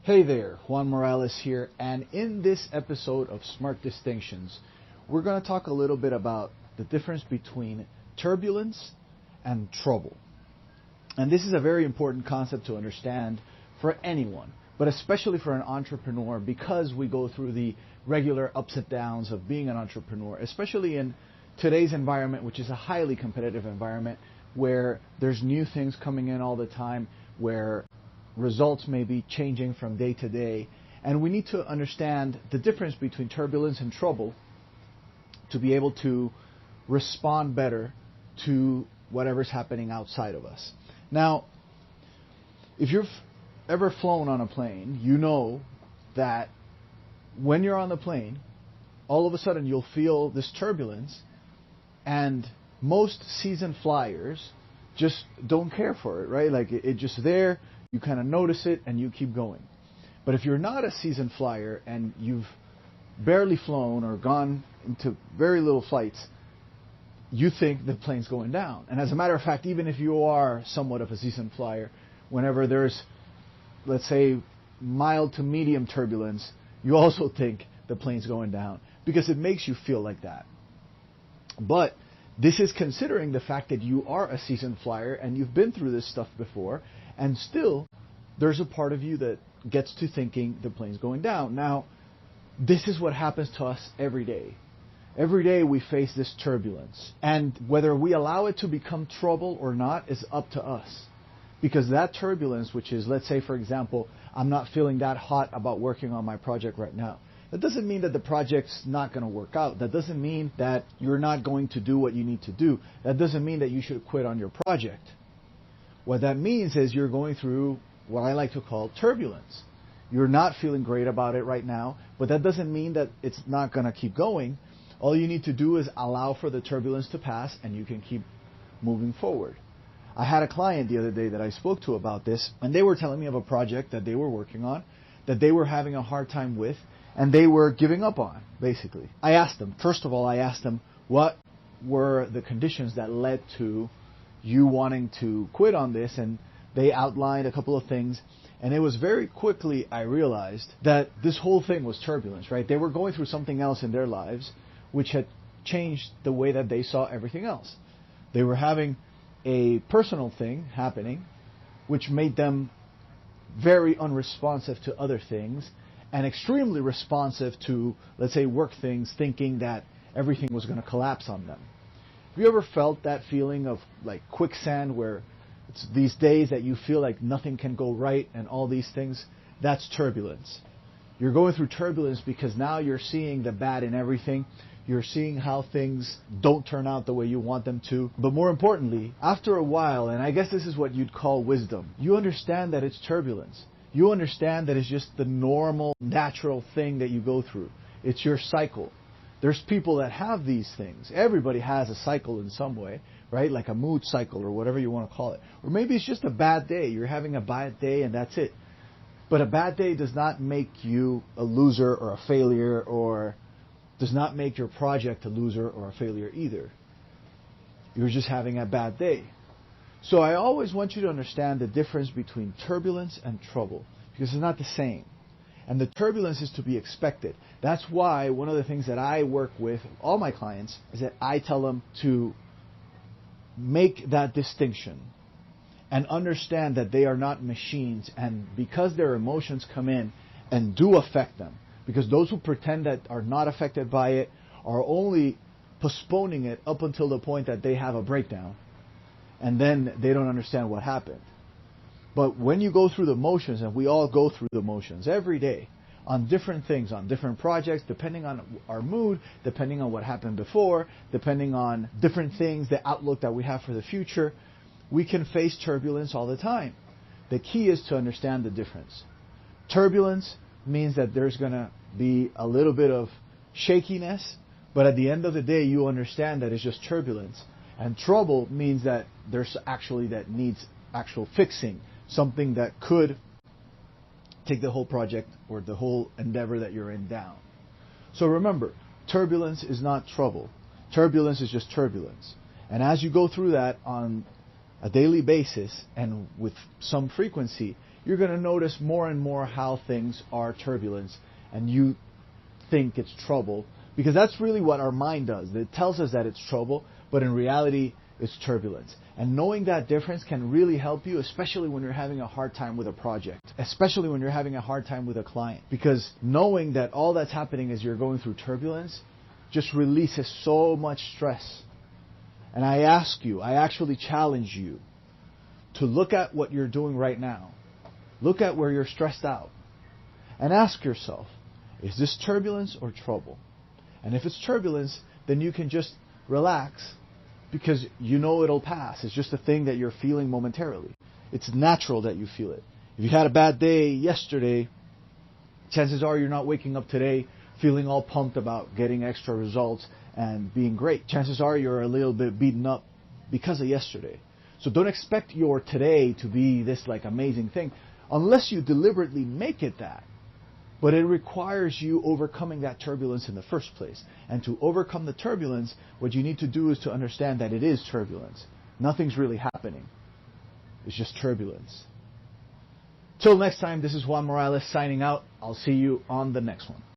Hey there, Juan Morales here, and in this episode of Smart Distinctions, we're going to talk a little bit about the difference between turbulence and trouble. And this is a very important concept to understand for anyone, but especially for an entrepreneur, because we go through the regular ups and downs of being an entrepreneur, especially in today's environment, which is a highly competitive environment where there's new things coming in all the time, where results may be changing from day to day, and we need to understand the difference between turbulence and trouble to be able to respond better to whatever's happening outside of us. Now, if you've ever flown on a plane, you know that when you're on the plane, all of a sudden you'll feel this turbulence, and most seasoned flyers just don't care for it, right? Like it's just there. You kind of notice it and you keep going. But if you're not a seasoned flyer and you've barely flown or gone into very little flights, you think the plane's going down. And as a matter of fact, even if you are somewhat of a seasoned flyer, whenever there's, let's say, mild to medium turbulence, you also think the plane's going down because it makes you feel like that. But this is considering the fact that you are a seasoned flyer and you've been through this stuff before, and still there's a part of you that gets to thinking the plane's going down. Now, this is what happens to us every day. Every day we face this turbulence, and whether we allow it to become trouble or not is up to us. Because that turbulence, which is, let's say, for example, I'm not feeling that hot about working on my project right now. That doesn't mean that the project's not going to work out. That doesn't mean that you're not going to do what you need to do. That doesn't mean that you should quit on your project. What that means is you're going through what I like to call turbulence. You're not feeling great about it right now, but that doesn't mean that it's not going to keep going. All you need to do is allow for the turbulence to pass, and you can keep moving forward. I had a client the other day that I spoke to about this, and they were telling me of a project that they were working on, that they were having a hard time with, and they were giving up on, basically. I asked them, first of all, what were the conditions that led to you wanting to quit on this, and they outlined a couple of things, and it was very quickly I realized that this whole thing was turbulence, right? They were going through something else in their lives which had changed the way that they saw everything else. They were having a personal thing happening which made them very unresponsive to other things and extremely responsive to, let's say, work things, thinking that everything was going to collapse on them. Have you ever felt that feeling of like quicksand where it's these days that you feel like nothing can go right and all these things? That's turbulence. You're going through turbulence because now you're seeing the bad in everything. You're seeing how things don't turn out the way you want them to. But more importantly, after a while, and I guess this is what you'd call wisdom, you understand that it's turbulence. You understand that it's just the normal, natural thing that you go through. It's your cycle. There's people that have these things. Everybody has a cycle in some way, right? Like a mood cycle or whatever you want to call it. Or maybe it's just a bad day. You're having a bad day and that's it. But a bad day does not make you a loser or a failure, or does not make your project a loser or a failure either. You're just having a bad day. So I always want you to understand the difference between turbulence and trouble, because it's not the same. And the turbulence is to be expected. That's why one of the things that I work with all my clients is that I tell them to make that distinction and understand that they are not machines. And because their emotions come in and do affect them, because those who pretend that are not affected by it are only postponing it up until the point that they have a breakdown, and then they don't understand what happened. But when you go through the motions, and we all go through the motions every day on different things, on different projects, depending on our mood, depending on what happened before, depending on different things, the outlook that we have for the future, we can face turbulence all the time. The key is to understand the difference. Turbulence means that there's going to be a little bit of shakiness, but at the end of the day, you understand that it's just turbulence. And trouble means that there's actually that needs actual fixing, something that could take the whole project or the whole endeavor that you're in down. So remember, turbulence is not trouble. Turbulence is just turbulence. And as you go through that on a daily basis and with some frequency, you're going to notice more and more how things are turbulence and you think it's trouble, because that's really what our mind does. It tells us that it's trouble, but in reality, it's turbulence. And knowing that difference can really help you, especially when you're having a hard time with a project, especially when you're having a hard time with a client. Because knowing that all that's happening is you're going through turbulence just releases so much stress. And I actually challenge you to look at what you're doing right now. Look at where you're stressed out. And ask yourself, is this turbulence or trouble? And if it's turbulence, then you can just relax, because you know it'll pass. It's just a thing that you're feeling momentarily. It's natural that you feel it. If you had a bad day yesterday, chances are you're not waking up today feeling all pumped about getting extra results and being great. Chances are you're a little bit beaten up because of yesterday. So don't expect your today to be this like amazing thing unless you deliberately make it that. But it requires you overcoming that turbulence in the first place. And to overcome the turbulence, what you need to do is to understand that it is turbulence. Nothing's really happening. It's just turbulence. Till next time, this is Juan Morales signing out. I'll see you on the next one.